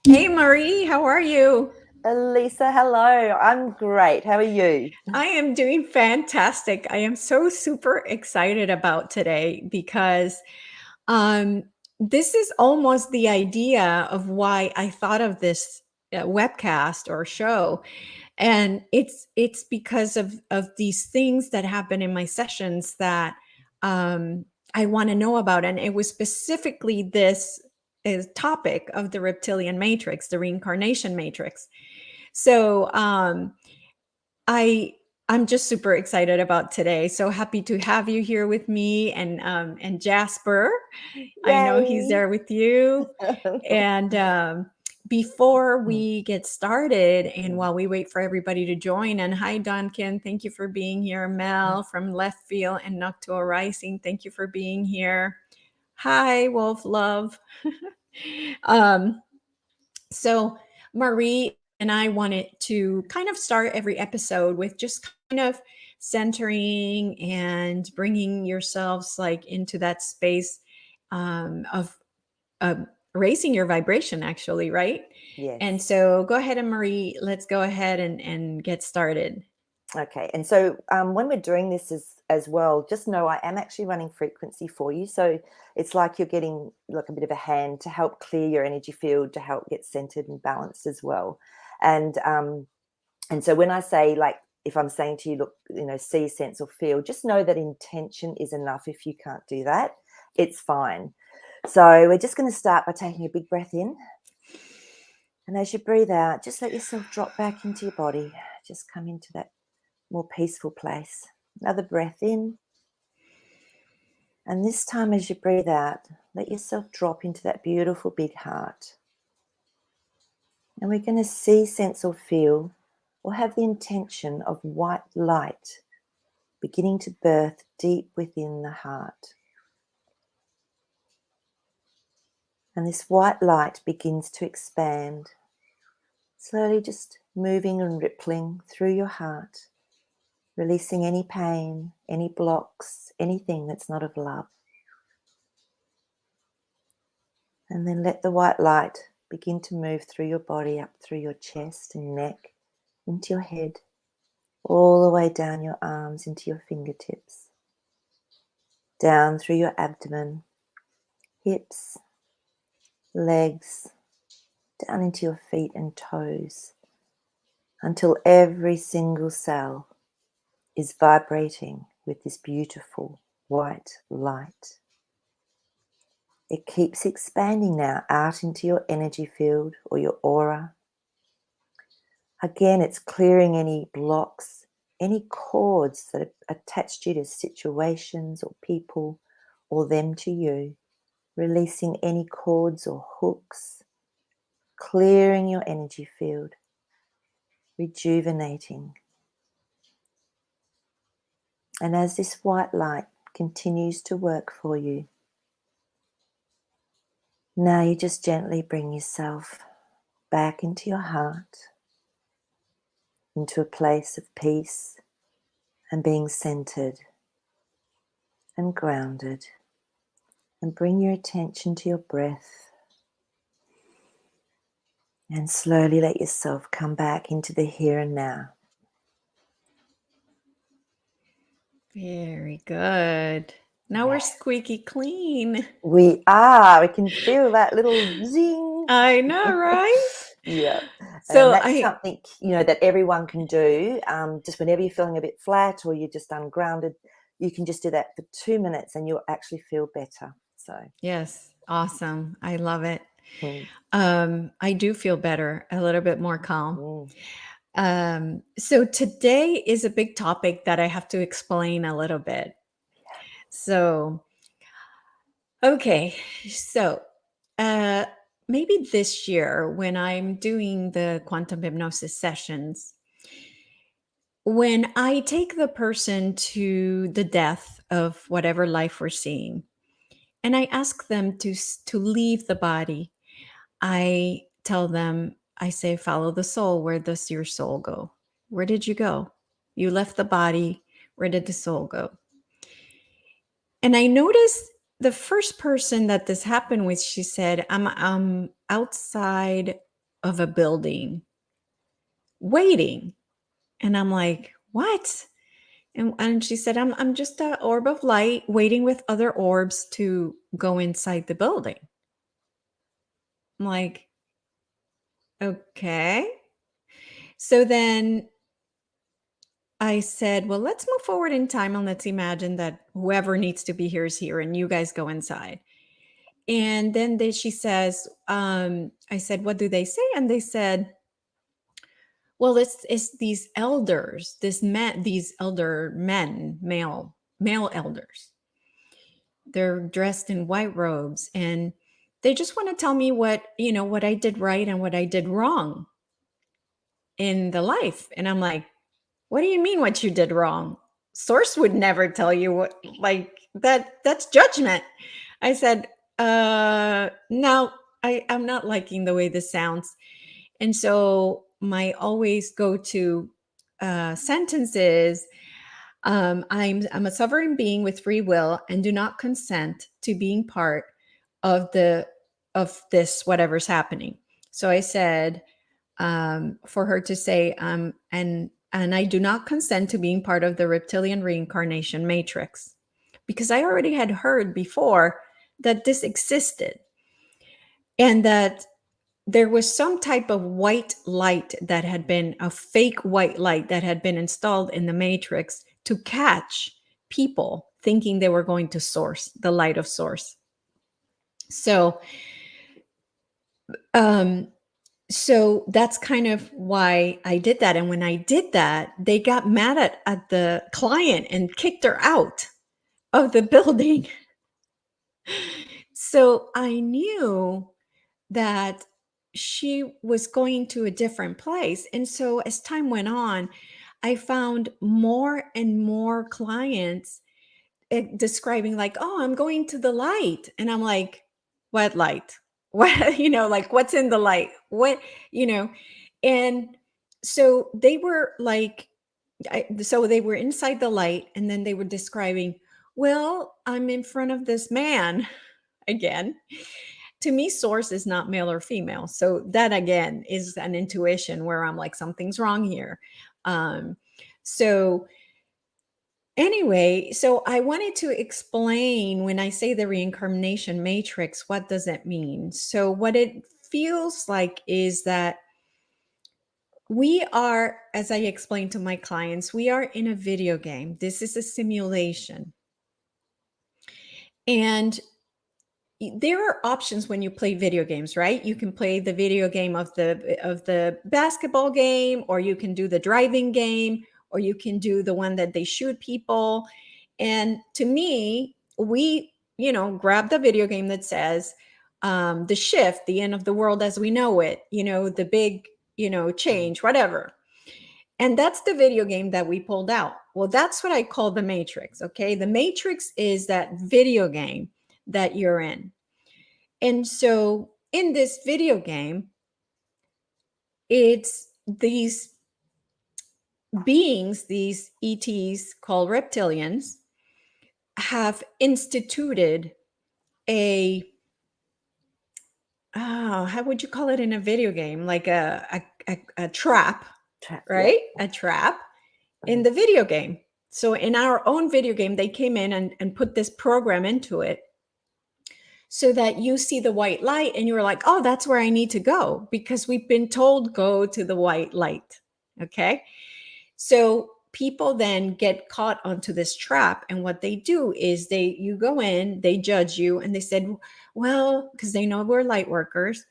Hey Maree, how are you? Elisa, hello. I'm great. How are you? I am doing fantastic. I am so super excited about today because um, this is almost the idea of why I thought of this webcast or show, and it's because of these things that happen in my sessions that um, I want to know about, and it was specifically this topic of the reptilian matrix, the reincarnation matrix. So I I'm just super excited about today. So happy to have you here with me and Jasper. I know he's Yay. there with you. And before we get started, and while we wait for everybody to join, and hi Duncan, thank you for being here. Mel from Left Field and Noctua Rising, thank you for being here. Hi Wolf Love. um, so, Maree and I wanted to kind of start every episode with just kind of centering and bringing yourselves like into that space of uh, raising your vibration, actually, right? And Yes. so, go ahead and Maree, let's go ahead and get started. Okay. And so when we're doing this as well, just know I am actually running frequency for you. So it's like you're getting like a bit of a hand to help clear your energy field, to help get centered and balanced as well. And so when I say, like, if I'm saying to you, look, see, sense, or feel, just know that intention is enough. If you can't do that, it's fine. So we're just going to start by taking a big breath in. And as you breathe out, just let yourself drop back into your body. Just come into that more peaceful place. Another breath in. And this time, as you breathe out, let yourself drop into that beautiful big heart. And we're going to see, sense, or feel, or have the intention of white light beginning to birth deep within the heart. And this white light begins to expand, slowly just moving and rippling through your heart, releasing any pain, any blocks, anything that's not of love. And then let the white light begin to move through your body, up through your chest and neck, into your head, all the way down your arms into your fingertips, down through your abdomen, hips, legs, down into your feet and toes, until every single cell is vibrating with this beautiful white light. It keeps expanding now out into your energy field or your aura. Again, it's clearing any blocks, any cords that have attached you to situations or people or them to you, releasing any cords or hooks, clearing your energy field, rejuvenating. And as this white light continues to work for you, now you just gently bring yourself back into your heart, into a place of peace and being centered and grounded. And bring your attention to your breath. And slowly let yourself come back into the here and now. Very good. Now we're Yeah. squeaky clean. We are. We can feel that little zing. I know, right? Yeah. And So that's I something, that everyone can do. Just whenever you're feeling a bit flat or you're just ungrounded, you can just do that for 2 minutes and you'll actually feel better. So, Yes, awesome. I love it. mm, I do feel better, a little bit more calm. mm. So today is a big topic that I have to explain a little bit. So, okay, so uh, maybe this year when I'm doing the quantum hypnosis sessions, when I take the person to the death of whatever life we're seeing, and I ask them to leave the body, I tell them, I say, follow the soul. Where does your soul go? Where did you go? You left the body. Where did the soul go? And I noticed the first person that this happened with, she said, I'm outside of a building waiting. And I'm like, what? And she said, I'm just an orb of light waiting with other orbs to go inside the building. I'm like, okay. So then I said, well, let's move forward in time and let's imagine that whoever needs to be here is here and you guys go inside. And then she says, I said, what do they say? And they said, well, it's these elders, these elder men, male elders. They're dressed in white robes and they just want to tell me what I did right and what I did wrong in the life. And I'm like, what do you mean what you did wrong? Source would never tell you what, like that's judgment. I said, no, I'm not liking the way this sounds. And so my always go to sentence is, I'm a sovereign being with free will and do not consent to being part of this whatever's happening. So I said, for her to say, and I do not consent to being part of the Reptilian Reincarnation Matrix, because I already had heard before that this existed and that there was some type of white light that had been a fake white light that had been installed in the matrix to catch people thinking they were going to source, the light of source. So so that's kind of why I did that. And when I did that, they got mad at the client and kicked her out of the building. So I knew that she was going to a different place. And so as time went on, I found more and more clients describing like, oh, I'm going to the light. And I'm like, what light? What, like what's in the light? What, and so they were like, so they were inside the light and then they were describing, well, I'm in front of this man again. To me, source is not male or female. So that again is an intuition where I'm like, something's wrong here. So anyway, so I wanted to explain when I say the reincarnation matrix, what does it mean? So what it feels like is that we are, as I explained to my clients, we are in a video game. This is a simulation. And there are options when you play video games, right? You can play the video game of the basketball game, or you can do the driving game, or you can do the one that they shoot people. And to me, we, grab the video game that says the shift, the end of the world as we know it, the big, change, whatever. And that's the video game that we pulled out. Well, that's what I call the Matrix. Okay. The Matrix is that video game that you're in. And so in this video game, it's these beings, these ETs called reptilians, have instituted how would you call it in a video game? Like a trap, right? Yeah. A trap in the video game. So in our own video game, they came in and put this program into it so that you see the white light and you're like, oh, that's where I need to go because we've been told go to the white light. Okay. So people then get caught onto this trap. And what they do is you go in, they judge you, and they said, well, because they know we're light workers.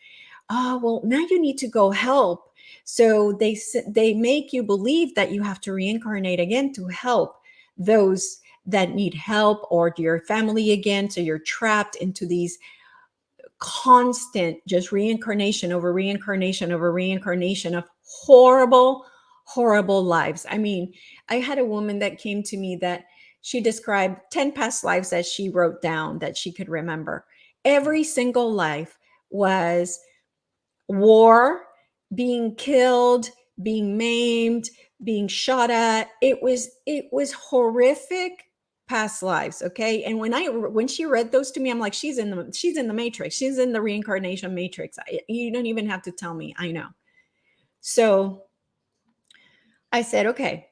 Oh, well, now you need to go help. So they make you believe that you have to reincarnate again to help those that need help, or your family again. So you're trapped into these constant just reincarnation over reincarnation over reincarnation of horrible lives. I mean, I had a woman that came to me that she described 10 past lives that she wrote down that she could remember. Every single life was war, being killed, being maimed, being shot at. It was horrific past lives. Okay. And when she read those to me, I'm like, she's in the matrix. She's in the reincarnation matrix. You don't even have to tell me. I know. So I said, okay,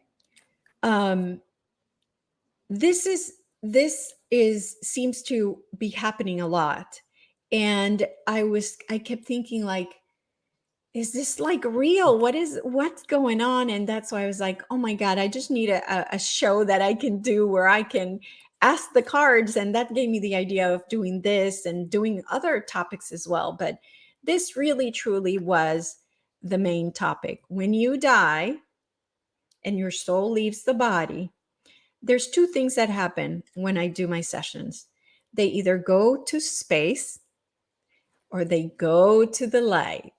this seems to be happening a lot. And I kept thinking, like, is this like real? What's going on? And that's why I was like, oh my God, I just need a show that I can do where I can ask the cards. And that gave me the idea of doing this and doing other topics as well. But this really, truly was the main topic. When you die and your soul leaves the body, there's two things that happen when I do my sessions. They either go to space or they go to the light.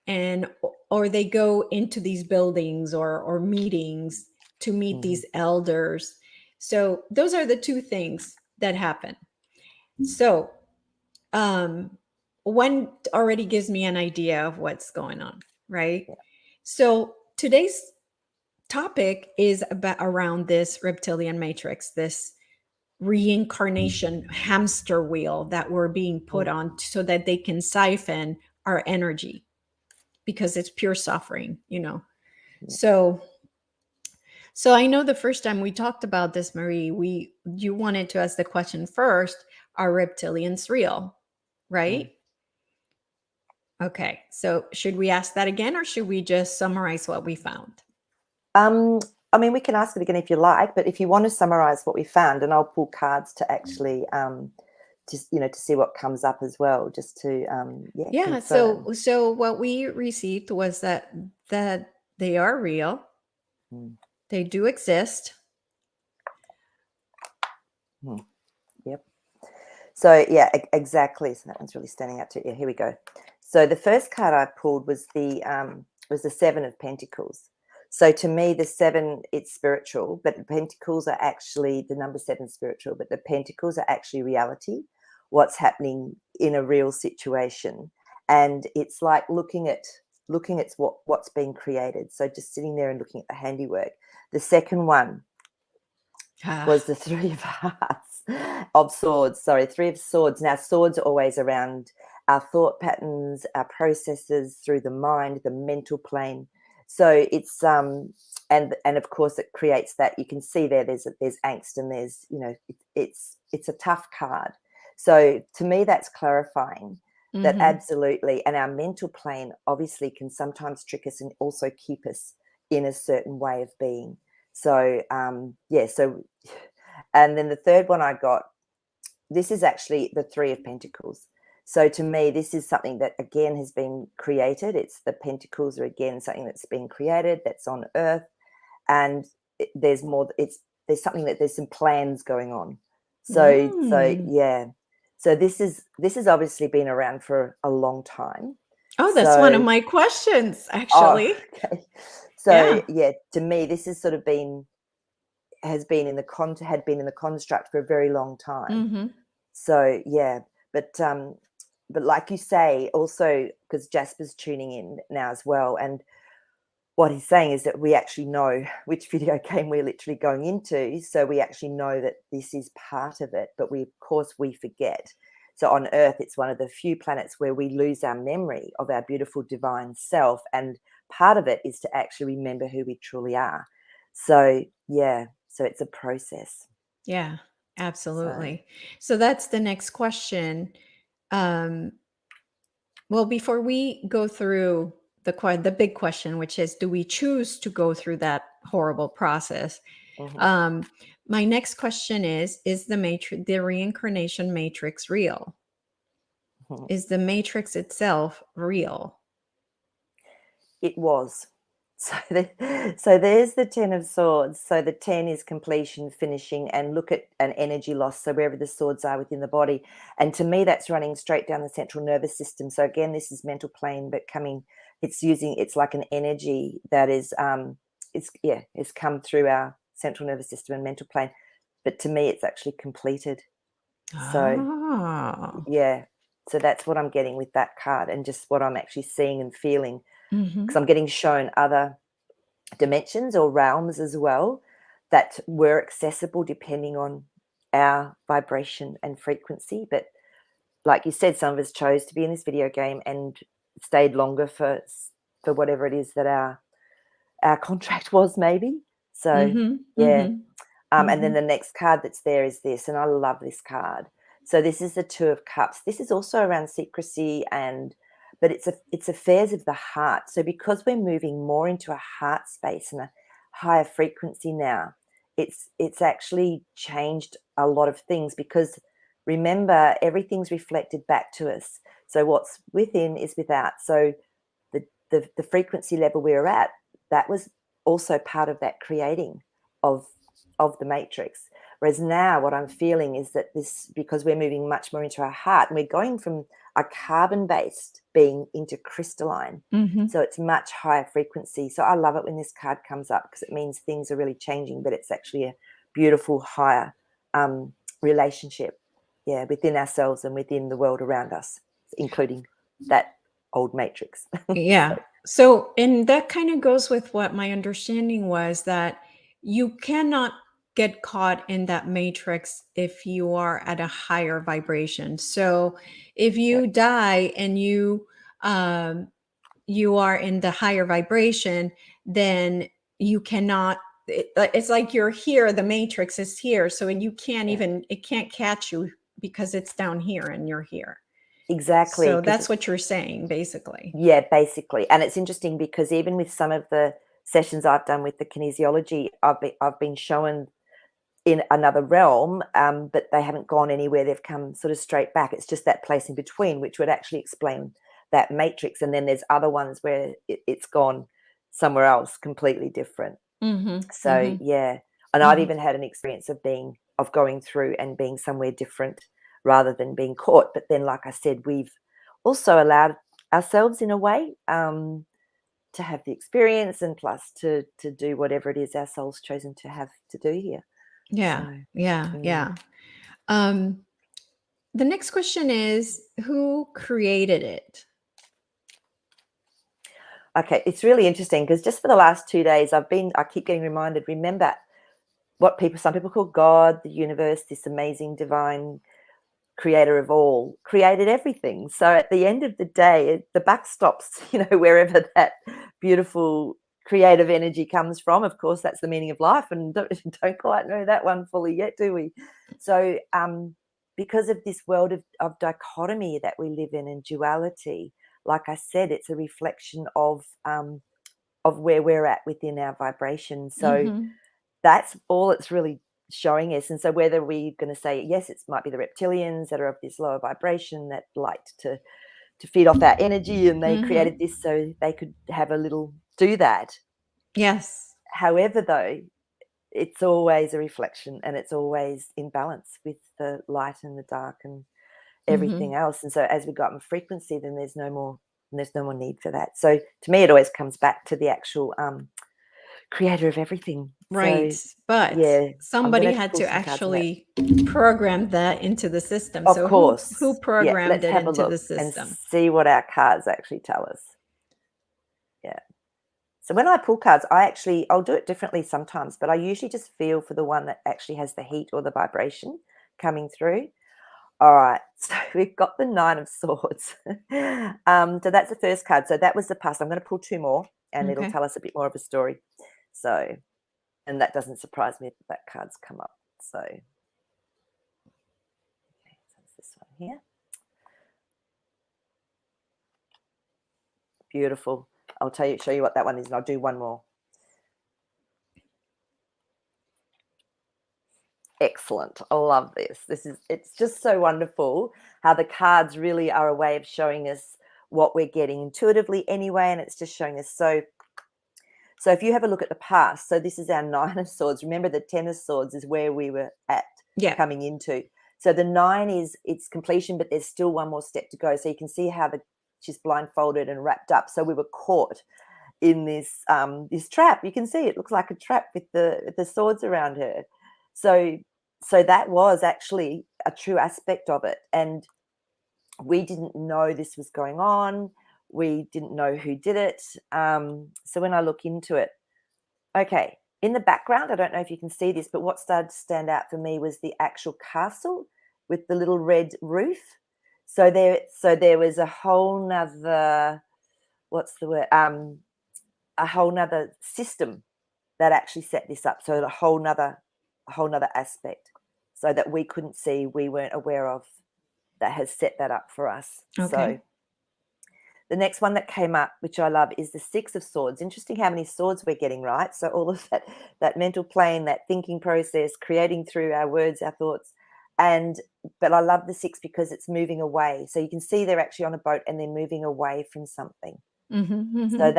And or they go into these buildings or meetings to meet these elders. So those are the two things that happen. So one already gives me an idea of what's going on, right? Yeah. So today's topic is around this reptilian matrix, this reincarnation hamster wheel that we're being put on so that they can siphon our energy, because it's pure suffering, So I know the first time we talked about this, Maree, you wanted to ask the question first, are reptilians real? Right? Okay. So should we ask that again, or should we just summarize what we found? I mean, we can ask it again if you like, but if you want to summarize what we found, and I'll pull cards to actually just to see what comes up as well, just to confirm. So what we received was that they are real. They do exist. Yep. So yeah, exactly. So that one's really standing out too. Yeah, here we go. So the first card I pulled was the Seven of Pentacles. So to me, the seven, it's spiritual, but the pentacles are actually, the number seven spiritual, but the pentacles are actually reality, what's happening in a real situation. And it's like looking at what's being created. So just sitting there and looking at the handiwork. The second one was the Three of Hearts, of Swords. Sorry, Three of Swords. Now, swords are always around our thought patterns, our processes through the mind, the mental plane. So it's and of course it creates that, you can see there's angst, and there's it's a tough card. So to me that's clarifying that absolutely, and our mental plane obviously can sometimes trick us and also keep us in a certain way of being. So so, and then the third one I got, this is actually the Three of Pentacles. So to me, this is something that, again, has been created. It's the pentacles are, again, something that's been created, that's on earth. And there's more, there's something that there's some plans going on. So yeah. So this is obviously been around for a long time. Oh, that's one of my questions, actually. Oh, okay. So yeah, to me, this has sort of had been in the construct for a very long time. So yeah, but like you say, also, because Jasper's tuning in now as well, and what he's saying is that we actually know which video game we're literally going into. So we actually know that this is part of it, but of course we forget. So on Earth, it's one of the few planets where we lose our memory of our beautiful divine self. And part of it is to actually remember who we truly are. So yeah, so it's a process. Yeah, absolutely. So that's the next question. Well, before we go through the big question, which is, do we choose to go through that horrible process? My next question is the reincarnation matrix real? Is the matrix itself real? It was. So there's the Ten of Swords. So the 10 is completion, finishing, and look at an energy loss. So wherever the swords are within the body. And to me, that's running straight down the central nervous system. So again, this is mental plane, but it's like an energy that is, it's come through our central nervous system and mental plane. But to me, it's actually completed. So yeah, so that's what I'm getting with that card, and just what I'm actually seeing and feeling. Because I'm getting shown other dimensions or realms as well, that were accessible depending on our vibration and frequency. But like you said, some of us chose to be in this video game and stayed longer for whatever it is that our contract was, maybe. So yeah. And then the next card that's there is this, and I love this card. So this is the Two of Cups. This is also around secrecy, but it's affairs of the heart. So because we're moving more into a heart space and a higher frequency now, it's actually changed a lot of things, because remember, everything's reflected back to us. So what's within is without. So the frequency level we were at, that was also part of that creating of the matrix. Whereas now what I'm feeling is that this, because we're moving much more into our heart, and we're going from a carbon-based being into crystalline. So it's much higher frequency. So I love it when this card comes up, because it means things are really changing, but it's actually a beautiful higher relationship, within ourselves and within the world around us, including that old matrix. Yeah. So, and that kind of goes with what my understanding was, that you cannot get caught in that matrix if you are at a higher vibration. So, if you die and you are in the higher vibration, then you cannot. It's like you're here. The matrix is here, so you can't even. It can't catch you because it's down here and you're here. Exactly. So that's what you're saying, basically. Yeah, basically. And it's interesting because even with some of the sessions I've done with the kinesiology, I've been shown in another realm, but they haven't gone anywhere. They've come sort of straight back. It's just that place in between, which would actually explain that matrix. And then there's other ones where it's gone somewhere else, completely different. So yeah. And I've even had an experience of going through and being somewhere different rather than being caught. But then, like I said, we've also allowed ourselves in a way to have the experience, and plus to do whatever it is our soul's chosen to have to do here. Yeah. So, Yeah. The next question is, who created it? okay, it's really interesting because just for the last 2 days, I keep getting reminded, remember what some people call God, the universe, this amazing divine creator of all, created everything. So at the end of the day, the buck stops, wherever that beautiful creative energy comes from. Of course, that's the meaning of life, and don't quite know that one fully yet, do we? So because of this world of dichotomy that we live in and duality, like I said, it's a reflection of where we're at within our vibration. So that's all it's really showing us. And so whether we're going to say, yes, it might be the reptilians that are of this lower vibration that liked to feed off our energy, and they created this so they could have a little do that. Yes. However, though, it's always a reflection, and it's always in balance with the light and the dark and everything else. And so as we go up in frequency, then there's no more need for that. So to me, it always comes back to the actual creator of everything. Right. So, But yeah, somebody had to actually program that into the system. Of So course. who programmed let's it have a into look the system? and see what our cards actually tell us. Yeah. So when I pull cards, I'll do it differently sometimes, but I usually just feel for the one that actually has the heat or the vibration coming through. All right, so we've got the Nine of Swords. So that's the first card. So that was the past. I'm going to pull 2 more, and it'll tell us a bit more of a story. So, and that doesn't surprise me that card's come up. So, okay, so it's this one here. Beautiful. I'll show you what that one is, and I'll do one more. Excellent. I love this. It's just so wonderful how the cards really are a way of showing us what we're getting intuitively anyway, and it's just showing us. So if you have a look at the past, so this is our Nine of Swords. Remember, the Ten of Swords is where we were at coming into. So the 9 is its completion, but there's still one more step to go. So you can see how she's blindfolded and wrapped up. So we were caught in this trap. You can see it looks like a trap with the swords around her. So that was actually a true aspect of it. And we didn't know this was going on. We didn't know who did it. So when I look into it, okay, in the background, I don't know if you can see this, but what started to stand out for me was the actual castle with the little red roof. So there was a whole nother, what's the word? A whole nother system that actually set this up. So a whole nother aspect, so that we couldn't see, we weren't aware of, that has set that up for us. Okay. So the next one that came up, which I love, is the Six of Swords. Interesting how many swords we're getting, right? So all of that mental plane, that thinking process, creating through our words, our thoughts. But I love the six because it's moving away. So you can see they're actually on a boat and they're moving away from something. So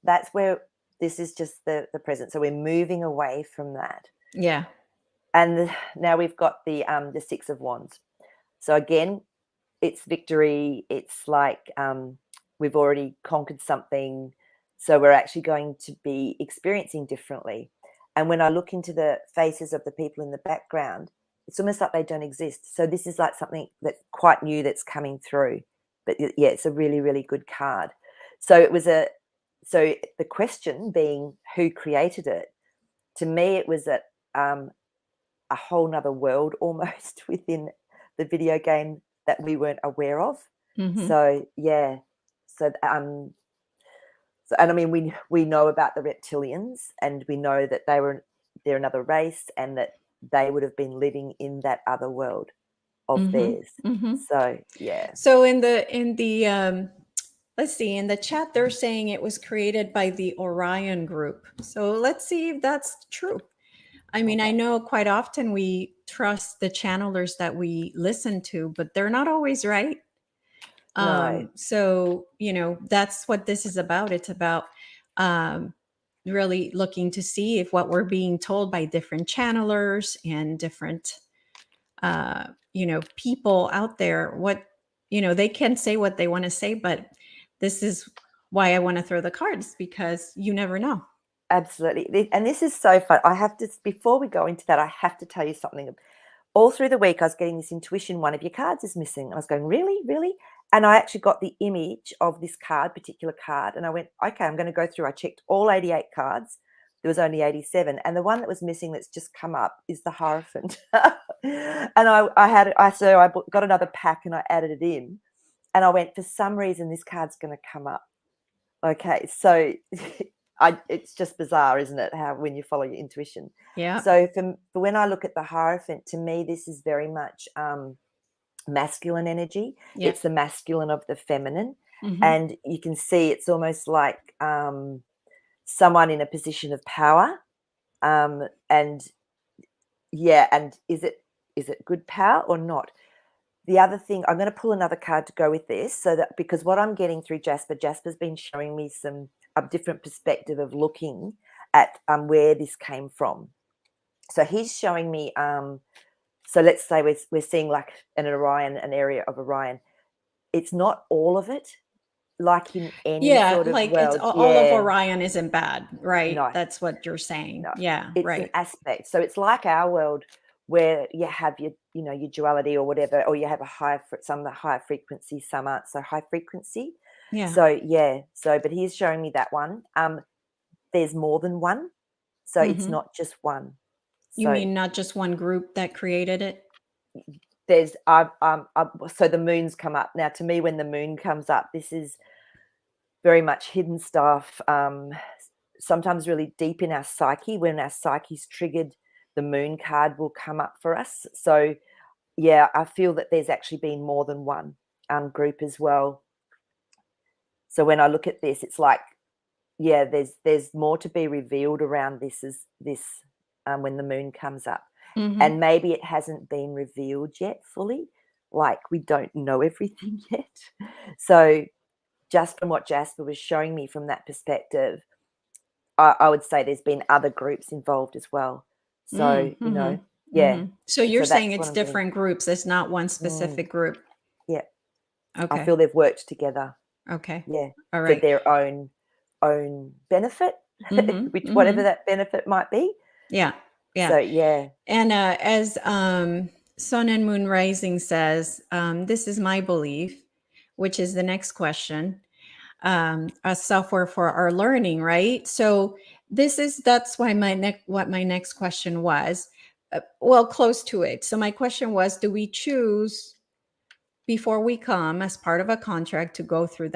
that's where this is just the present. So we're moving away from that. Yeah. And now we've got the Six of Wands. So again, it's victory. It's like we've already conquered something. So we're actually going to be experiencing differently. And when I look into the faces of the people in the background, it's almost like they don't exist. So this is like something that's quite new that's coming through. But yeah, it's a really, really good card. So so the question being who created it, to me, it was a whole nother world almost within the video game that we weren't aware of. So yeah, and I mean, we know about the reptilians, and we know that they're another race, and that they would have been living in that other world of theirs. So yeah. So in the let's see, in the chat they're saying it was created by the Orion group. So let's see if that's true. I mean, I know quite often we trust the channelers that we listen to, but they're not always right. No. So, that's what this is about. It's about really looking to see if what we're being told by different channelers and different, people out there, they can say what they want to say, but this is why I want to throw the cards, because you never know. Absolutely. And this is so fun. I have to, before we go into that, I have to tell you something. All through the week, I was getting this intuition, one of your cards is missing. I was going, really? Really? And I actually got the image of this particular card. And I went, okay, I'm going to go through. I checked all 88 cards. There was only 87. And the one that was missing that's just come up is the Hierophant. And I got another pack and I added it in. And I went, for some reason, this card's going to come up. Okay, so it's just bizarre, isn't it? How when you follow your intuition. Yeah. So for when I look at the Hierophant, to me, this is very much masculine energy. Yeah. It's the masculine of the feminine. And you can see it's almost like someone in a position of power. And is it good power or not? The other thing, I'm going to pull another card to go with this, so that, because what I'm getting through Jasper's been showing me a different perspective of looking at where this came from. So he's showing me, so let's say we're seeing like an area of Orion. It's not all of it, like in any sort of like world. it's all of Orion isn't bad, right? No. That's what you're saying. No. Yeah, it's right. an aspect. So it's like our world, where you have your duality or whatever, or you have some of the higher frequency, some aren't so high frequency. Yeah. So but he's showing me that one. There's more than one, so it's not just one. You mean not just one group that created it? There's so the moon's come up now. To me, when the moon comes up, this is very much hidden stuff. Sometimes really deep in our psyche. When our psyche's triggered, the moon card will come up for us. So yeah, I feel that there's actually been more than one group as well. So when I look at this, it's like, yeah, there's more to be revealed around this when the moon comes up. And maybe it hasn't been revealed yet fully, like we don't know everything yet. So just from what Jasper was showing me from that perspective, I would say there's been other groups involved as well. So, yeah. So you're saying it's different groups. It's not one specific group. Yeah. Okay. I feel they've worked together. Okay. Yeah. All right. For their own benefit, which whatever that benefit might be. Yeah. Yeah. So, yeah. And as Sun and Moon Rising says, this is my belief, which is the next question. A software for our learning, right? So That's why what my next question was. Well, close to it. So my question was, do we choose before we come as part of a contract to go through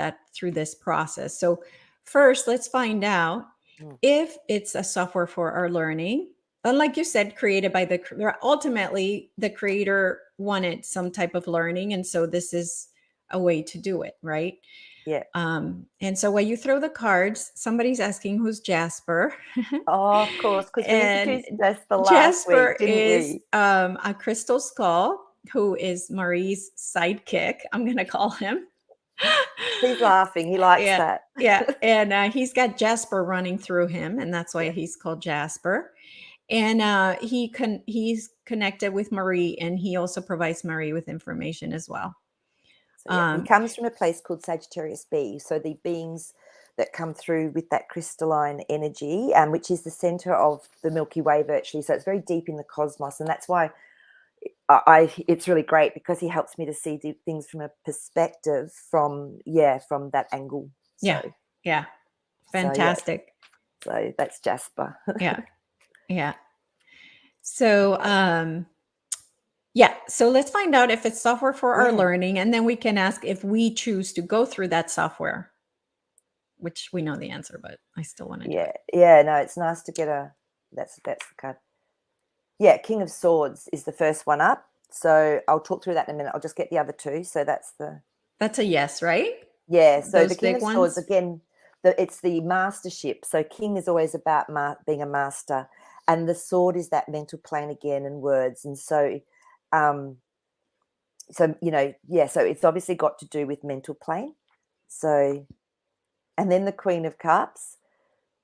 this process? So first, let's find out if it's a software for our learning. And like you said, created by ultimately the creator wanted some type of learning, and so this is a way to do it, right? Yeah. And so when you throw the cards, somebody's asking who's Jasper. Oh, of course, because we And introduced Jasper last Jasper week, didn't is we? a crystal skull who is Maree's sidekick. I'm going to call him. He's laughing. He likes Yeah. that. Yeah. And he's got Jasper running through him, and that's why Yeah. he's called Jasper. And he's connected with Maree, and he also provides Maree with information as well. So yeah, he comes from a place called Sagittarius B. So the beings that come through with that crystalline energy, which is the center of the Milky Way virtually. So it's very deep in the cosmos, and that's why it's really great, because he helps me to see things from a perspective from that angle. So, yeah, fantastic. So that's Jasper. Yeah. So so let's find out if it's software for our learning, and then we can ask if we choose to go through that software, which we know the answer, but I still want to do it. No, it's nice to get that's the card. Yeah, King of Swords is the first one up. So I'll talk through that in a minute. I'll just get the other two. So that's a yes, right? Yeah. So those the King of Swords, again, it's the mastership. So King is always about being a master, and the sword is that mental plane again, and words. And so, so it's obviously got to do with mental plane. So, and then the Queen of Cups.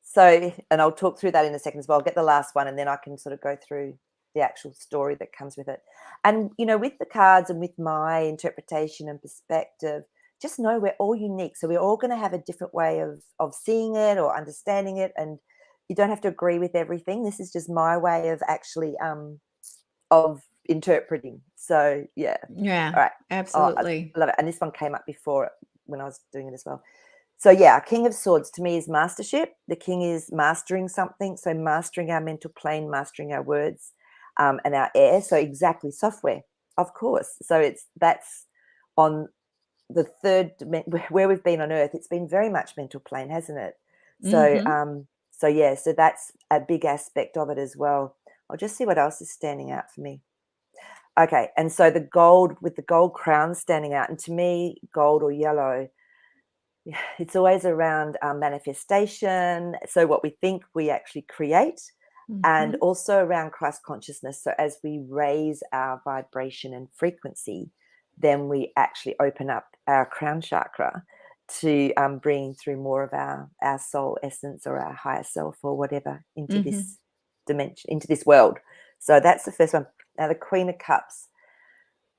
So, and I'll talk through that in a second as well. I'll get the last one, and then I can sort of go through the actual story that comes with it. And, with the cards and with my interpretation and perspective, just know we're all unique. So we're all going to have a different way of seeing it or understanding it. And you don't have to agree with everything. This is just my way of actually of interpreting. So, yeah. Yeah, all right. absolutely. I love it. And this one came up before when I was doing it as well. So yeah, King of Swords to me is mastership. The king is mastering something. So mastering our mental plane, mastering our words, and our air. So exactly, software, of course. So that's on the third where we've been on Earth. It's been very much mental plane, hasn't it? So so that's a big aspect of it as well. I'll just see what else is standing out for me. Okay, and so the gold, with the gold crown standing out, and to me, gold or yellow, it's always around manifestation. So what we think, we actually create, and also around Christ consciousness. So as we raise our vibration and frequency, then we actually open up our crown chakra to bring through more of our soul essence or our higher self or whatever into this dimension, into this world. So that's the first one. Now the Queen of Cups.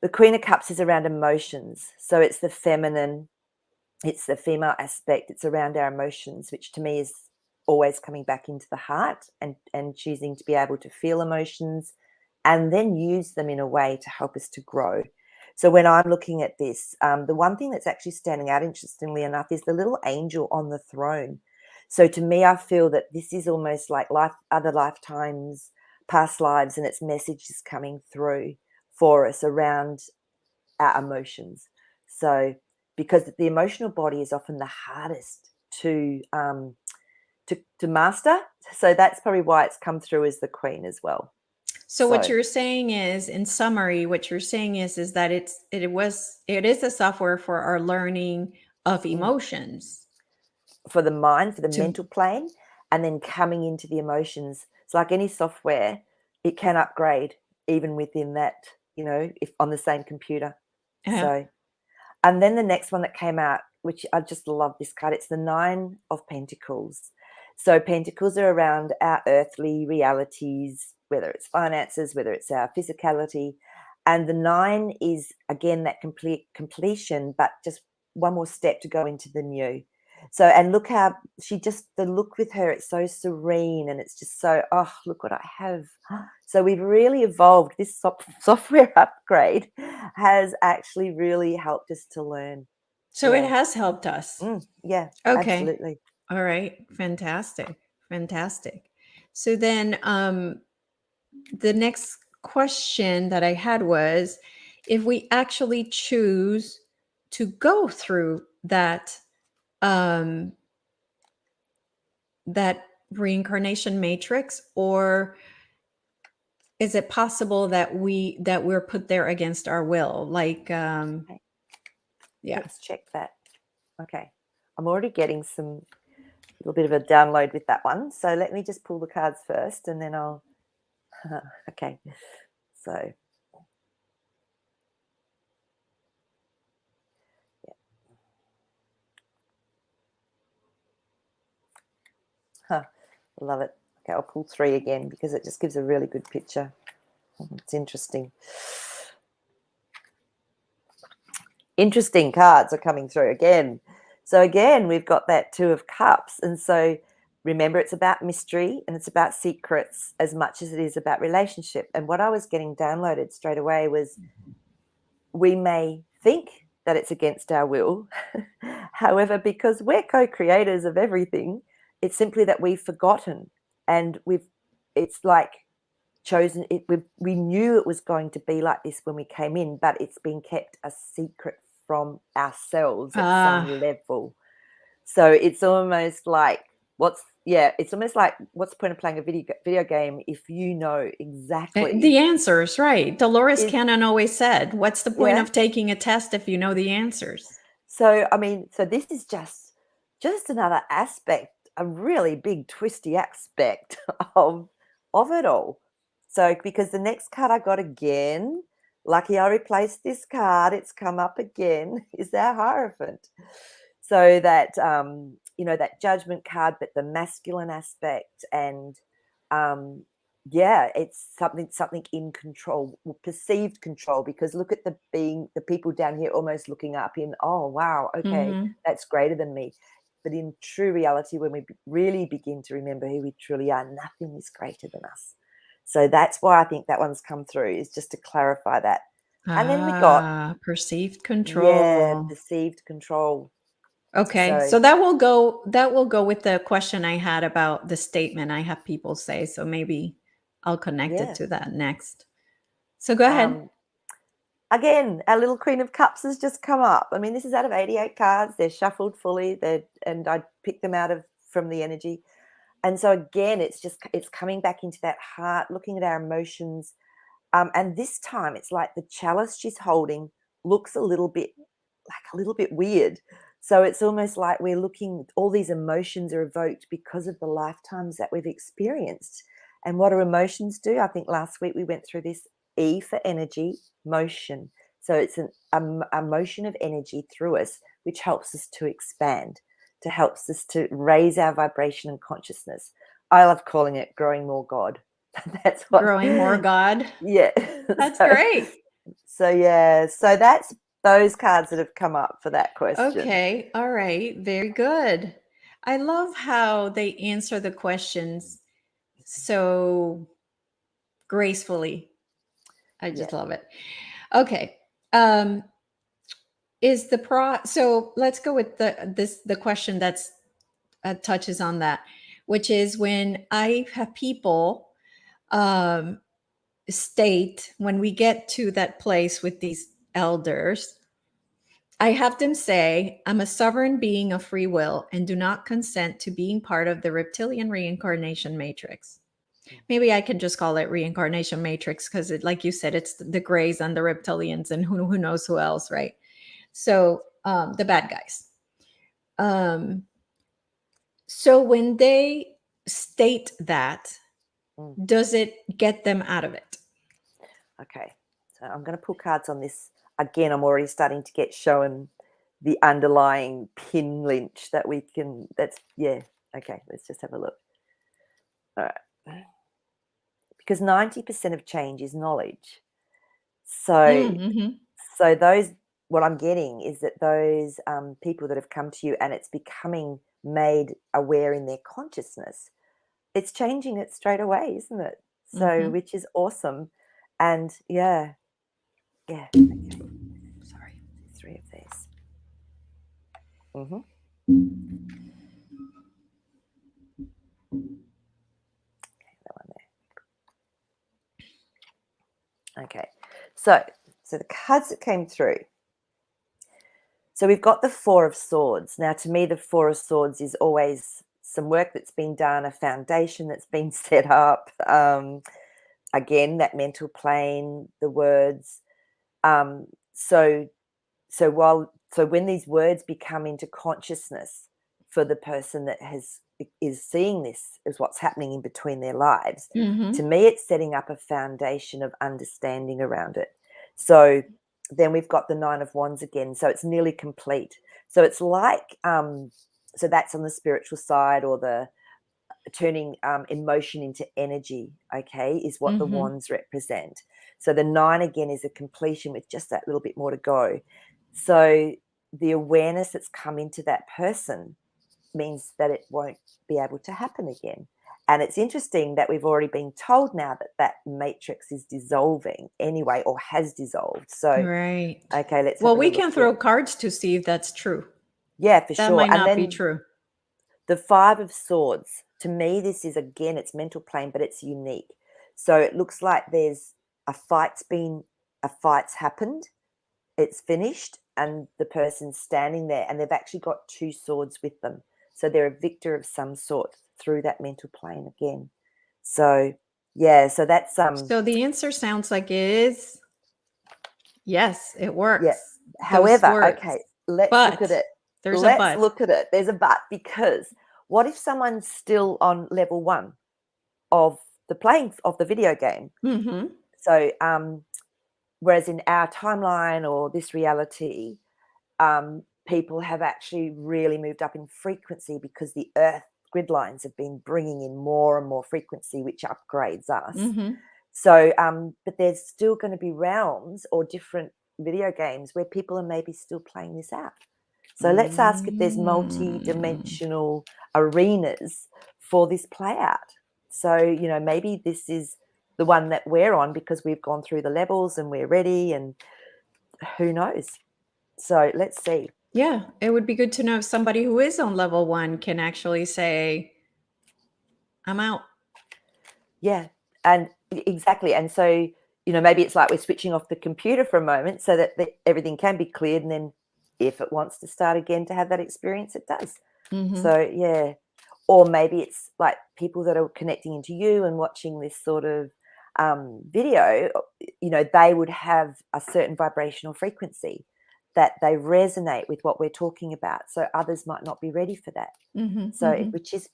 The Queen of Cups is around emotions. So it's the feminine, it's the female aspect. It's around our emotions, which to me is always coming back into the heart and choosing to be able to feel emotions and then use them in a way to help us to grow. So when I'm looking at this, the one thing that's actually standing out, interestingly enough, is the little angel on the throne. So to me, I feel that this is almost like other lifetimes, past lives, and its message is coming through for us around our emotions. So because the emotional body is often the hardest to master. So that's probably why it's come through as the Queen as well. So what you're saying is, in summary, what you're saying is that it is a software for our learning of emotions. For the mind, for the mental plane, and then coming into the emotions. It's like any software, it can upgrade even within that, if on the same computer. So, and then the next one that came out, which I just love this card, it's the Nine of Pentacles. So Pentacles are around our earthly realities, whether it's finances, whether it's our physicality. And the nine is, again, that completion, but just one more step to go into the new. So, and look how the look with her, it's so serene, and it's just so, oh, look what I have. So we've really evolved. This software upgrade has actually really helped us to learn. So it has helped us. Yeah, okay. absolutely. All right. Fantastic. Fantastic. So then the next question that I had was, if we actually choose to go through that that reincarnation matrix, or is it possible that we're put there against our will? Like Okay. yeah. Let's check that. Okay. I'm already getting a little bit of a download with that one. So let me just pull the cards first and then I'll okay. So I love it. Okay, I'll pull 3 again because it just gives a really good picture. It's interesting. Interesting cards are coming through again. So again, we've got that 2 of Cups. And so remember, it's about mystery and it's about secrets as much as it is about relationship. And what I was getting downloaded straight away was, we may think that it's against our will. However, because we're co-creators of everything, it's simply that we've forgotten, and it's like chosen it. We knew it was going to be like this when we came in, but it's been kept a secret from ourselves at some level. So it's almost like it's almost like, what's the point of playing a video game if you know exactly The answers, right? Dolores Cannon always said, what's the point Yeah. of taking a test if you know the answers? So I mean, so this is just another aspect, a really big twisty aspect of it all. So because the next card I got again, lucky I replaced this card, it's come up again, is our Hierophant. So that that judgment card, but the masculine aspect, and it's something in control, perceived control, because look at the people down here almost looking up in, oh wow, okay, that's greater than me. But in true reality, when we really begin to remember who we truly are, nothing is greater than us. So that's why I think that one's come through, is just to clarify that. And then we got perceived control. perceived control. Okay, so that will go with the question I had about the statement I have people say. So maybe I'll connect it to that next. So go ahead. Again, our little Queen of Cups has just come up. I mean, this is out of 88 cards. They're shuffled fully. And I picked them out from the energy. And so again, it's coming back into that heart, looking at our emotions. And this time it's like the chalice she's holding looks a little bit weird. So it's almost like we're looking, all these emotions are evoked because of the lifetimes that we've experienced. And what do emotions do? I think last week we went through this. E for energy, motion. So it's a motion of energy through us, which helps us to expand, helps us to raise our vibration and consciousness. I love calling it growing more God. That's what, growing more God. Yeah. That's great. So that's those cards that have come up for that question. Okay. All right. Very good. I love how they answer the questions so gracefully. I just love it. Okay. Is the so let's go with the question that's touches on that, which is when I have people state, when we get to that place with these elders, I have them say, I'm a sovereign being of free will and do not consent to being part of the reptilian reincarnation matrix. Maybe I can just call it reincarnation matrix because, like you said, it's the grays and the reptilians and who knows who else, right? So the bad guys. So when they state that, does it get them out of it? Okay, so I'm going to pull cards on this. Again, I'm already starting to get shown the underlying pin lynch that we can, okay, let's just have a look. All right. Because 90% of change is knowledge. So, so those, what I'm getting is that those people that have come to you and it's becoming made aware in their consciousness, it's changing it straight away, isn't it? So, which is awesome. And okay. Sorry. 3 of these. So the cards that came through. So we've got the Four of Swords. Now, to me, the Four of Swords is always some work that's been done, a foundation that's been set up. Again, that mental plane, the words. So when these words become into consciousness for the person that is seeing this as what's happening in between their lives, to me, it's setting up a foundation of understanding around it. So then we've got the Nine of Wands again. So it's nearly complete. So it's like, so that's on the spiritual side, or the turning emotion into energy, okay, is what the wands represent. So the 9 again is a completion with just that little bit more to go. So the awareness that's come into that person means that it won't be able to happen again. And it's interesting that we've already been told now that that matrix is dissolving anyway, or has dissolved. So Right. okay, let's Well, have a we look can here. throw cards to see if that's true. Yeah, for That sure. might And not be then true. the Five of Swords, to me, this is, again, it's mental plane, but it's unique. So it looks like there's a fight's happened, it's finished, and the person's standing there, and they've actually got two swords with them. So they're a victor of some sort through that mental plane again. So yeah, so that's So the answer sounds like it is yes, it works. yeah. Those However, words. okay, let's look at But it. there's a Let's but. look at it. There's a but, because what if someone's still on level 1 of the video game? So whereas in our timeline or this reality, people have actually really moved up in frequency because the earth grid lines have been bringing in more and more frequency, which upgrades us. So but there's still going to be realms or different video games where people are maybe still playing this out. So let's ask if there's multi-dimensional arenas for this play out. So, you know, maybe this is the one that we're on because we've gone through the levels and we're ready, and who knows? So let's see. Yeah, it would be good to know if somebody who is on level 1 can actually say, I'm out. Yeah, and exactly. And so, you know, maybe it's like we're switching off the computer for a moment so that everything can be cleared, and then if it wants to start again to have that experience, it does. So yeah. Or maybe it's like people that are connecting into you and watching this sort of video, you know, they would have a certain vibrational frequency that they resonate with what we're talking about. So others might not be ready for that. So which is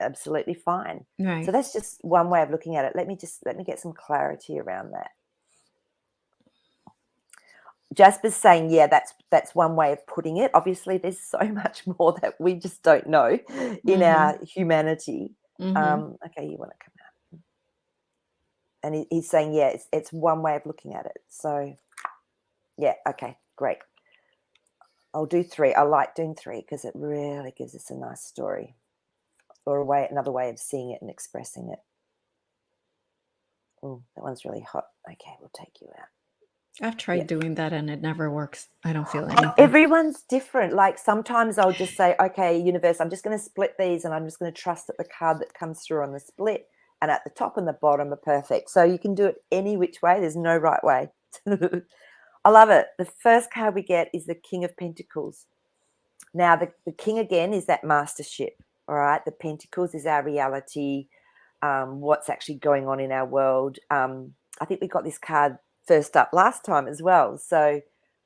absolutely fine. Right. So that's just one way of looking at it. Let me get some clarity around that. Jasper's saying, yeah, that's one way of putting it. Obviously, there's so much more that we just don't know in our humanity. Okay, you want to come out. And he's saying, yeah, it's one way of looking at it. So, yeah, okay, great. I'll do 3. I like doing 3 because it really gives us a nice story, or another way of seeing it and expressing it. Oh, that one's really hot. Okay, we'll take you out. I've tried doing that and it never works. I don't feel anything. Everyone's different. Like sometimes I'll just say, okay, universe, I'm just going to split these, and I'm just going to trust that the card that comes through on the split and at the top and the bottom are perfect. So you can do it any which way. There's no right way. I love it. The first card we get is the King of Pentacles. Now, the King again is that mastership. All right. The Pentacles is our reality, what's actually going on in our world. I think we got this card first up last time as well. So,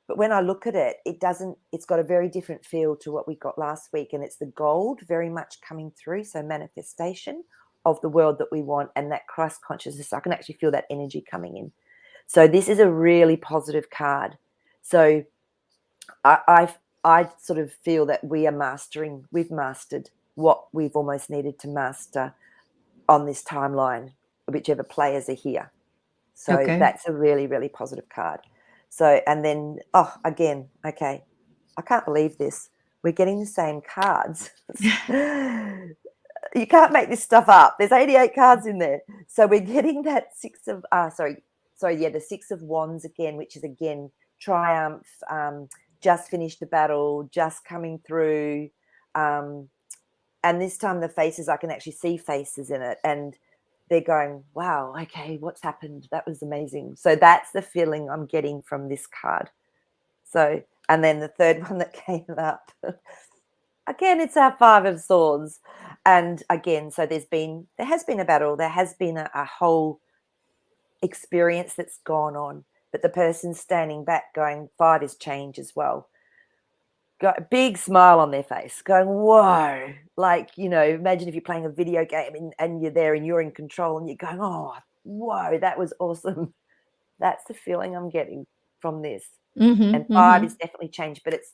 but when I look at it, it's got a very different feel to what we got last week. And it's the gold very much coming through. So manifestation of the world that we want, and that Christ consciousness. I can actually feel that energy coming in. So this is a really positive card. So I sort of feel that we've mastered what we've almost needed to master on this timeline, whichever players are here. So that's a really, really positive card. So, and then, again, okay, I can't believe this. We're getting the same cards. You can't make this stuff up. There's 88 cards in there. So we're getting that the 6 of Wands again, which is again triumph, just finished the battle, just coming through. And this time the faces, I can actually see faces in it. And they're going, wow, okay, what's happened? That was amazing. So that's the feeling I'm getting from this card. So, and then the third one that came up, again, it's our Five of Swords. And again, so there has been a battle, there has been a whole experience that's gone on, but the person standing back going, five is change as well. Got a big smile on their face, going, whoa. Like, imagine if you're playing a video game and you're there and you're in control and you're going, oh, whoa, that was awesome. That's the feeling I'm getting from this. And five is definitely change, but it's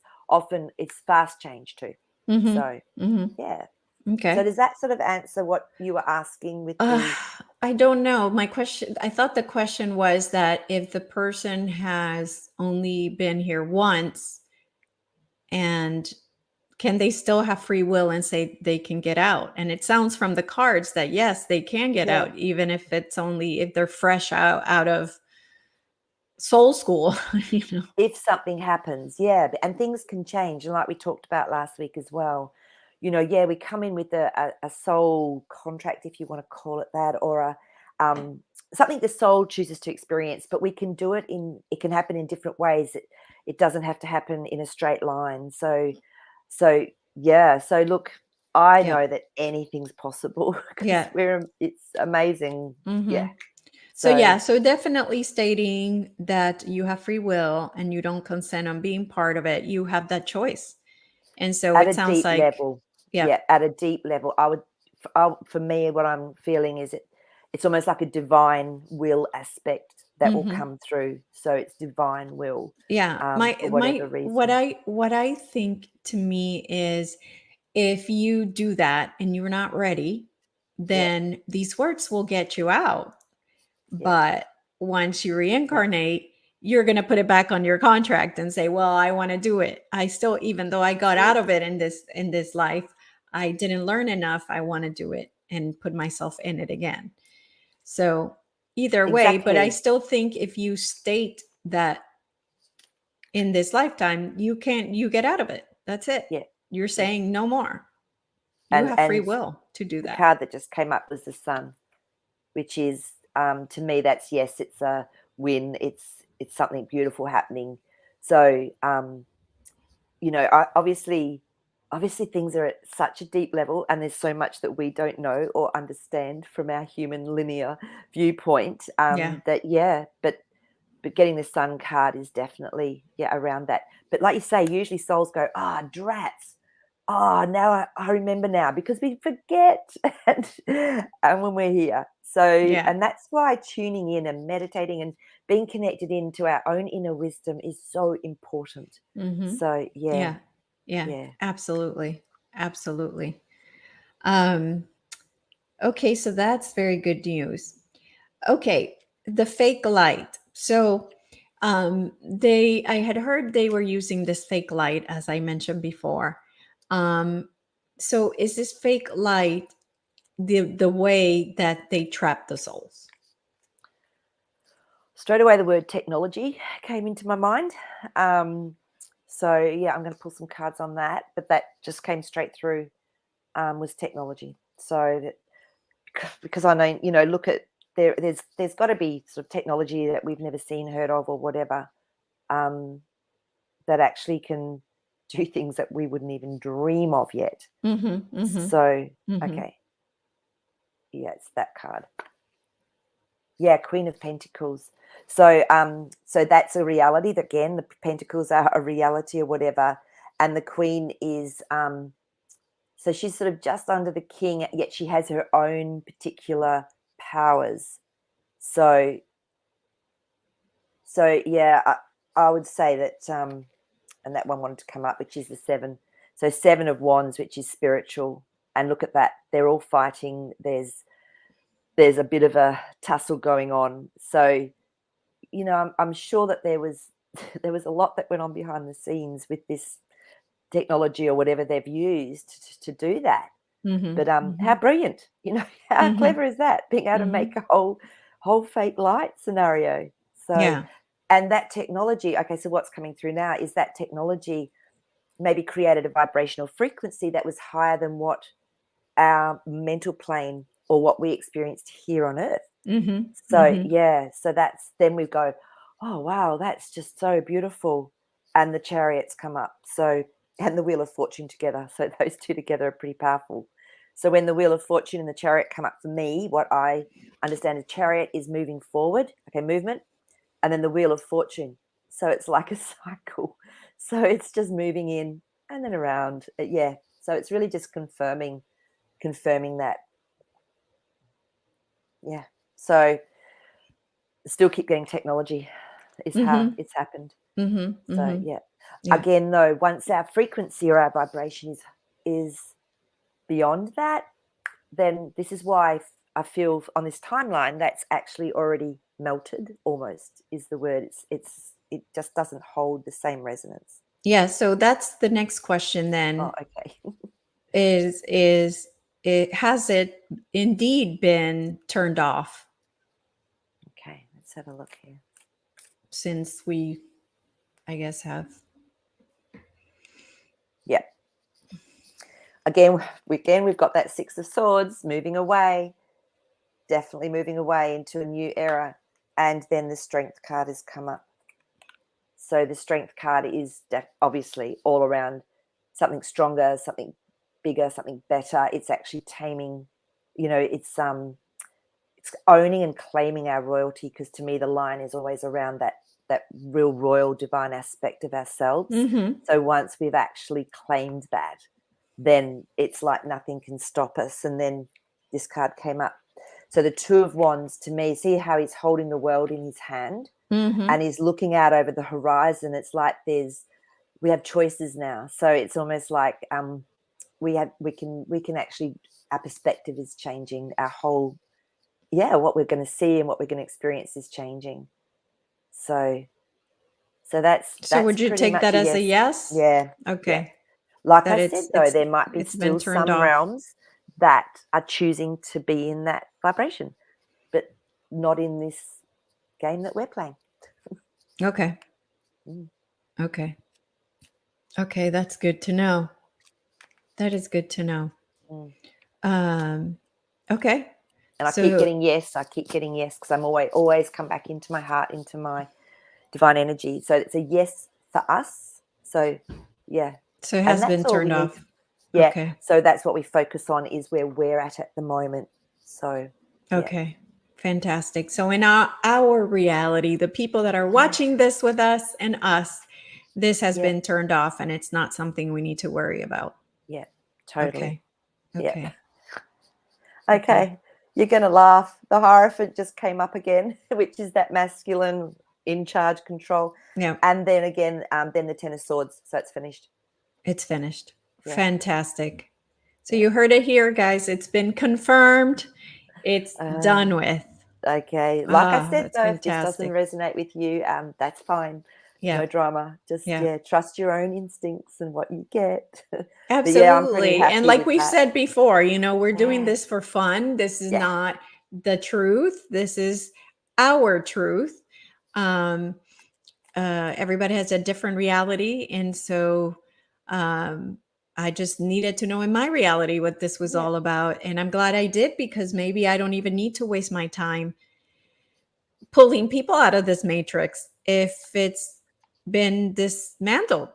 fast change too. So, yeah. Okay. So does that sort of answer what you were asking with the... I don't know. I thought the question was that if the person has only been here once, and can they still have free will and say they can get out? And it sounds from the cards that yes, they can get out, even if if they're fresh out of soul school. If something happens, yeah, and things can change. And like we talked about last week as well, we come in with a soul contract, if you want to call it that, or something the soul chooses to experience, but we can do it it can happen in different ways. It doesn't have to happen in a straight line. So yeah. So look, I know that anything's possible because it's amazing. Yeah. So definitely stating that you have free will and you don't consent on being part of it. You have that choice. And so at it a sounds deep like, level. Yeah, at a deep level. For me, what I'm feeling is it's almost like a divine will aspect that will come through. So it's divine will. yeah, For whatever reason. what I think to me is, if you do that and you're not ready, then these words will get you out. But once you reincarnate, you're going to put it back on your contract and say, well, I want to do it. I still, even though I got out of it in this life, I didn't learn enough. I want to do it and put myself in it again. So either way, but I still think if you state that in this lifetime, you get out of it. That's it. Yeah. You're saying no more. You have free will to do that. The card that just came up was the Sun, which is, to me, that's, yes, it's a win. It's something beautiful happening. So, obviously things are at such a deep level, and there's so much that we don't know or understand from our human linear viewpoint. But getting the Sun card is definitely around that. But like you say, usually souls go, drats. Now I remember now, because we forget and when we're here. So, and that's why tuning in and meditating and being connected into our own inner wisdom is so important. So, yeah, absolutely. Okay, so that's very good news. Okay, the fake light. So I had heard they were using this fake light, as I mentioned before. So is this fake light the way that they trap the souls? Straight away, the word technology came into my mind. So yeah, I'm going to pull some cards on that, but that just came straight through, was technology. So that, because I know, look at there's got to be sort of technology that we've never seen, heard of, or whatever, that actually can do things that we wouldn't even dream of yet. So okay, yeah, it's that card. Yeah, Queen of Pentacles. So so that's a reality. Again, the Pentacles are a reality or whatever, and the Queen is so she's sort of just under the King, yet she has her own particular powers. So yeah, I would say that, and that one wanted to come up, which is the Seven. So Seven of Wands, which is spiritual, and look at that, they're all fighting. There's a bit of a tussle going on. So, I'm sure that there was a lot that went on behind the scenes with this technology or whatever they've used to do that. But how brilliant, how clever is that? Being able to make a whole fake light scenario. So, and that technology, okay, so what's coming through now is that technology maybe created a vibrational frequency that was higher than what our mental plane or what we experienced here on earth. Mm-hmm. So Mm-hmm. yeah, so that's then we go, oh wow, that's just so beautiful. And the chariots come up. So and the wheel of fortune together. So those two together are pretty powerful. So when the wheel of fortune and the chariot come up for me, what I understand a chariot is moving forward, okay, movement, and then the wheel of fortune. So it's like a cycle. So it's just moving in and then around. Yeah. So it's really just confirming that. Yeah. So still keep getting technology is how Mm-hmm. it's happened. Mm-hmm. So Mm-hmm. yeah. Yeah. Again, though, once our frequency or our vibration is beyond that, then this is why I feel on this timeline that's actually already melted. Almost is the word. It just doesn't hold the same resonance. Yeah. So that's the next question Oh, then okay. is it has it indeed been turned off Okay, let's have a look here. since we, I guess, have. Yeah. Again, we've got that Six of Swords moving away, definitely moving away into a new era. And then the Strength card has come up. So the Strength card is obviously all around something stronger, something bigger, something better. It's actually taming, it's owning and claiming our royalty, because to me the line is always around that real royal divine aspect of ourselves. Mm-hmm. So once we've actually claimed that, then it's like nothing can stop us. And then this card came up. So the Two of Wands, to me, see how he's holding the world in his hand Mm-hmm. and he's looking out over the horizon. It's like we have choices now. So it's almost like we can actually, our perspective is changing. Our whole, what we're going to see and what we're going to experience is changing. So that's So would you pretty take much that a as a yes. yes? Yeah. Yeah. Okay. Like That I said, though, there might be it's been still turned some off. realms that are choosing to be in that vibration, but not in this game that we're playing. Okay. Mm. Okay. Okay, that's good to know. That is good to know. Mm. Okay. And I So keep getting yes because I'm always come back into my heart, into my divine energy. So it's a yes for us. So yeah. so it And has that's been all turned we need. off. Yeah. Okay. So that's what we focus on, is where we're at the moment. So yeah. Okay. Fantastic. So in our reality, the people that are watching this with us and us, this has been turned off and it's not something we need to worry about. Yeah. Totally. Okay. Okay. Yeah. Okay. You're going to laugh. The Hierophant just came up again, which is that masculine in charge control. Yeah. And then again, then the Ten of Swords. So it's finished. It's finished. Yeah. Fantastic. So you heard it here, guys. It's been confirmed. It's done with. Okay. Like I said, That's though, if this doesn't fantastic. resonate with you, that's fine. Yeah. No drama. Just, trust your own instincts and what you get. But yeah, I'm pretty Absolutely. happy And like with we've that. said before, we're doing Yeah. this for fun. This is Yeah. not the truth. This is our truth. Everybody has a different reality. And so I just needed to know in my reality what this was all about. And I'm glad I did, because maybe I don't even need to waste my time pulling people out of this matrix if it's been dismantled.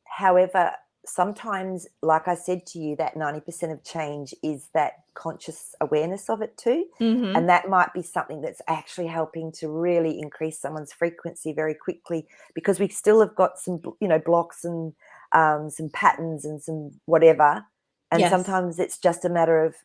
However, sometimes, like I said to you, that 90% of change is that conscious awareness of it too. Mm-hmm. And that might be something that's actually helping to really increase someone's frequency very quickly, because we still have got some, blocks and some patterns and some whatever. And Yes. sometimes it's just a matter of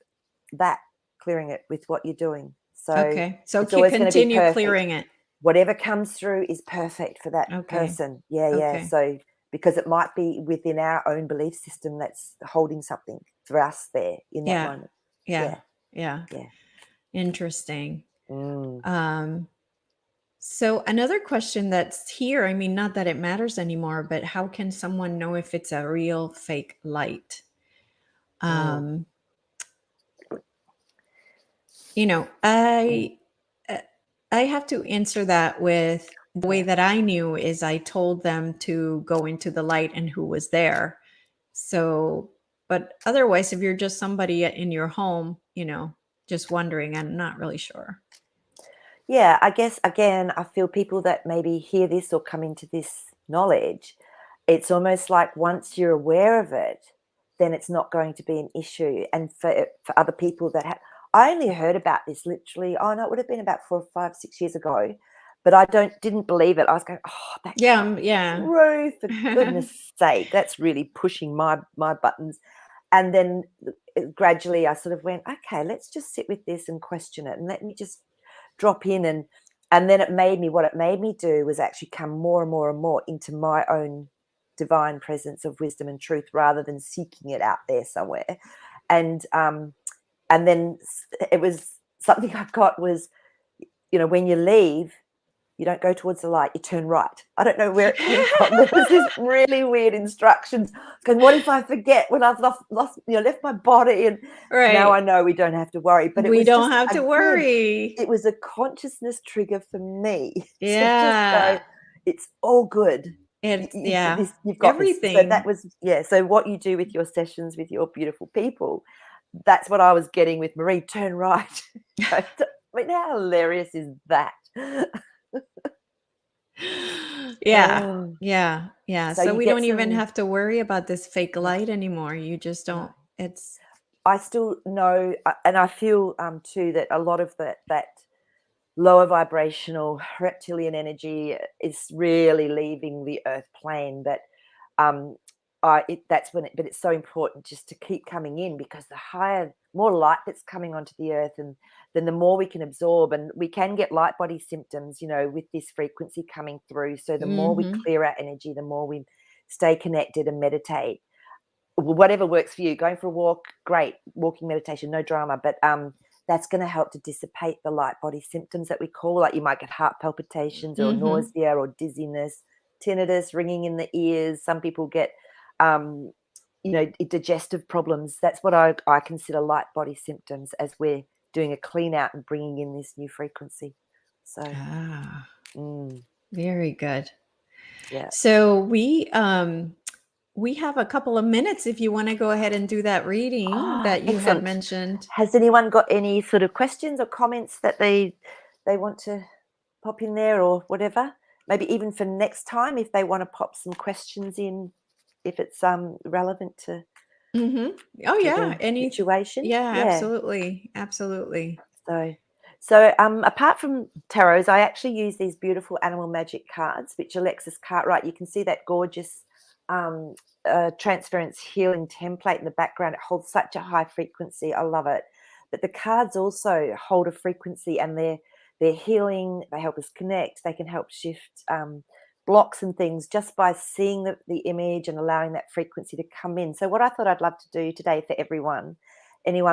that, clearing it with what you're doing. So okay. So it's always going to be continue perfect. clearing it. Whatever comes through is perfect for that person. Yeah, yeah. Okay. So because it might be within our own belief system that's holding something for us there in that moment. Yeah. Interesting. Mm. So another question that's here, I mean, not that it matters anymore, but how can someone know if it's a real fake light? I have to answer that with the way that I knew is I told them to go into the light and who was there. So, but otherwise, if you're just somebody in your home, just wondering. I'm not really sure. Yeah, I guess, again, I feel people that maybe hear this or come into this knowledge, it's almost like once you're aware of it, then it's not going to be an issue. And for other people that have, I only heard about this literally, oh no, it would have been about 4, 5, 6 years ago, but I didn't believe it. I was going, oh, that can't be true, for goodness sake, that's really pushing my buttons. And then gradually I sort of went, okay, let's just sit with this and question it, and let me just drop in. And then what it made me do was actually come more and more and more into my own divine presence of wisdom and truth, rather than seeking it out there somewhere. And then it was something I got was, when you leave, you don't go towards the light, you turn right. I don't know where it came from. There was this really weird instructions going, what if I forget when I've left my body? And now I know we don't have to worry. But we don't have to worry. It was a consciousness trigger for me. Yeah. To just go, it's all good. You've got everything. This. So that was, so what you do with your sessions with your beautiful people, that's what I was getting with Maree, turn right. I mean, how hilarious is that? Yeah. So we don't even have to worry about this fake light anymore. You just don't. I still know, and I feel too that a lot of that lower vibrational reptilian energy is really leaving the earth plane. But but it's so important just to keep coming in, because the more light that's coming onto the earth, and then the more we can absorb, and we can get light body symptoms, with this frequency coming through. So the more we clear our energy, the more we stay connected and meditate. Whatever works for you. Going for a walk, great. Walking meditation, no drama, but that's going to help to dissipate the light body symptoms that we call, like you might get heart palpitations or nausea or dizziness, tinnitus, ringing in the ears. Some people get digestive problems. That's what I consider light body symptoms, as we're doing a clean out and bringing in this new frequency. So very good. Yeah. So we have a couple of minutes if you want to go ahead and do that reading that you had mentioned. Has anyone got any sort of questions or comments that they want to pop in there, or whatever? Maybe even for next time, if they want to pop some questions in, if it's relevant to any situation. Absolutely. So apart from tarots, I actually use these beautiful animal magic cards, which Alexis Cartwright, you can see that gorgeous transference healing template in the background. It holds such a high frequency. I love it. But the cards also hold a frequency, and they're healing. They help us connect. They can help shift blocks and things just by seeing the image and allowing that frequency to come in. So what I thought I'd love to do today for anyone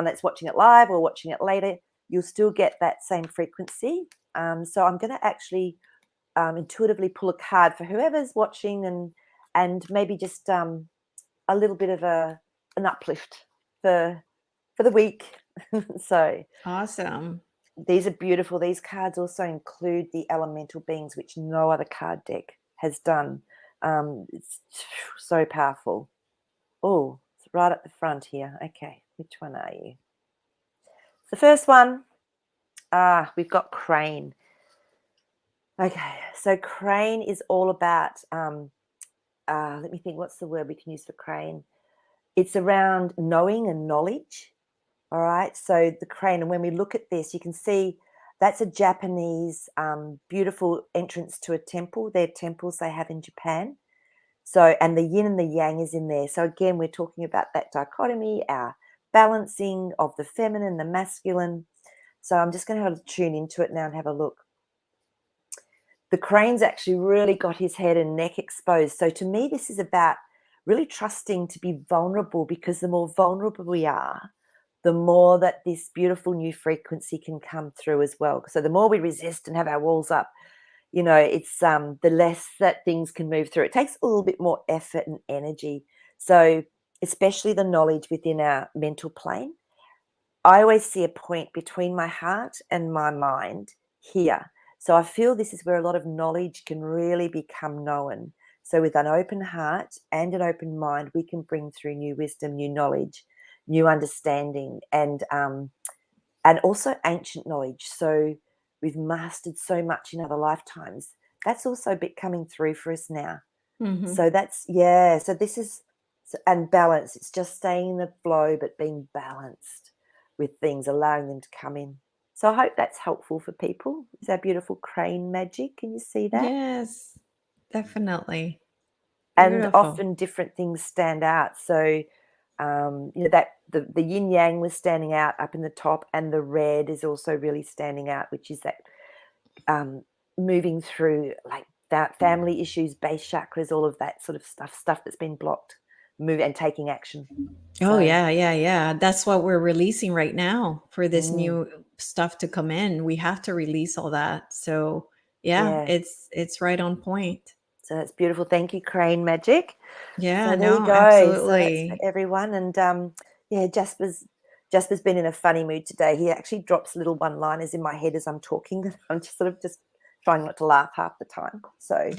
that's watching it live or watching it later, you'll still get that same frequency. So I'm going to actually intuitively pull a card for whoever's watching, and maybe just a little bit of an uplift for the week. So awesome. These are beautiful. These cards also include the elemental beings, which no other card deck has done. It's so powerful. Oh, it's right at the front here. Okay, which one are you? The first one, we've got crane. Okay, so crane is all about, let me think, what's the word we can use for crane? It's around knowing and knowledge. All right, so the crane, and when we look at this, you can see that's a Japanese beautiful entrance to a temple. They're temples they have in Japan. So, and the yin and the yang is in there. So again, we're talking about that dichotomy, our balancing of the feminine, the masculine. So I'm just going to have to tune into it now and have a look. The crane's actually really got his head and neck exposed. So to me, this is about really trusting to be vulnerable, because the more vulnerable we are, the more that this beautiful new frequency can come through as well. So the more we resist and have our walls up, it's the less that things can move through. It takes a little bit more effort and energy. So especially the knowledge within our mental plane. I always see a point between my heart and my mind here. So I feel this is where a lot of knowledge can really become known. So with an open heart and an open mind, we can bring through new wisdom, new knowledge, new understanding, and and also ancient knowledge. So we've mastered so much in other lifetimes. That's also a bit coming through for us now. Mm-hmm. So that's, yeah. So this is, and balance. It's just staying in the flow, but being balanced with things, allowing them to come in. So I hope that's helpful for people. Is our beautiful crane magic? Can you see that? Yes, definitely. And Beautiful. often different things stand out. So, that the yin yang was standing out up in the top, and the red is also really standing out, which is that moving through like that family issues, base chakras, all of that sort of stuff that's been blocked, move and taking action. Oh, So, yeah. That's what we're releasing right now for this mm, new stuff to come in. We have to release all that. So, yeah, yeah. it's right on point. So that's beautiful. Thank you, Crane Magic. Yeah, So there you no, go. So that's for absolutely. everyone. And yeah, Jasper's been in a funny mood today. He actually drops little one-liners in my head as I'm talking. I'm just sort of just trying not to laugh half the time. So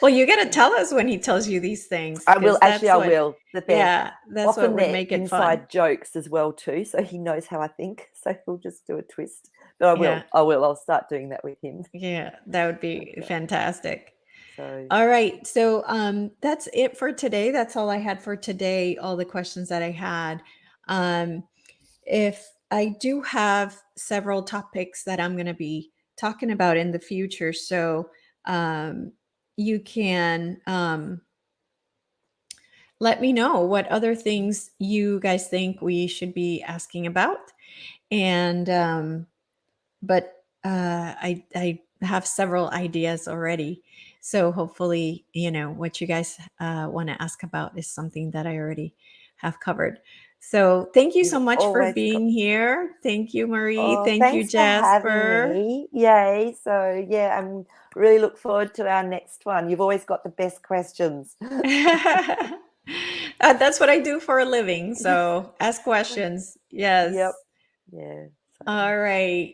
Well, you got to tell us when he tells you these things I will, because actually, I will. That they're yeah, that's what often would they're make it fun. inside jokes as well too. So he knows how I think. So he'll just do a twist. But I will. Yeah. I will. I'll start doing that with him. Yeah, that would be But, fantastic. so All right. So that's it for today. That's all I had for today, all the questions that I had. Um if I do have several topics that I'm going to be talking about in the future, so um you can let me know what other things you guys think we should be asking about. And but I have several ideas already. So hopefully, what you guys want to ask about is something that I already have covered. So thank you you've so much for always got. being here. Thank you, Maree. Oh, Thank you, thanks for having Jasper. me. Yay. So, yeah, I'm really look forward to our next one. You've always got the best questions. That's what I do for a living. So ask questions. Yep. Yes. Yeah. So, All right.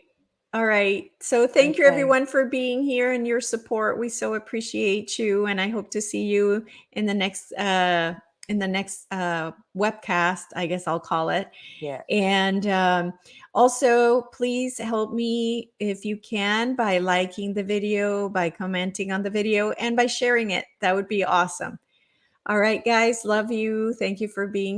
All right. So thank you okay. everyone for being here and your support. We so appreciate you, and I hope to see you in the next webcast, I guess I'll call it. Yeah. And also, please help me if you can by liking the video, by commenting on the video, and by sharing it. That would be awesome. All right, guys. Love you. Thank you for being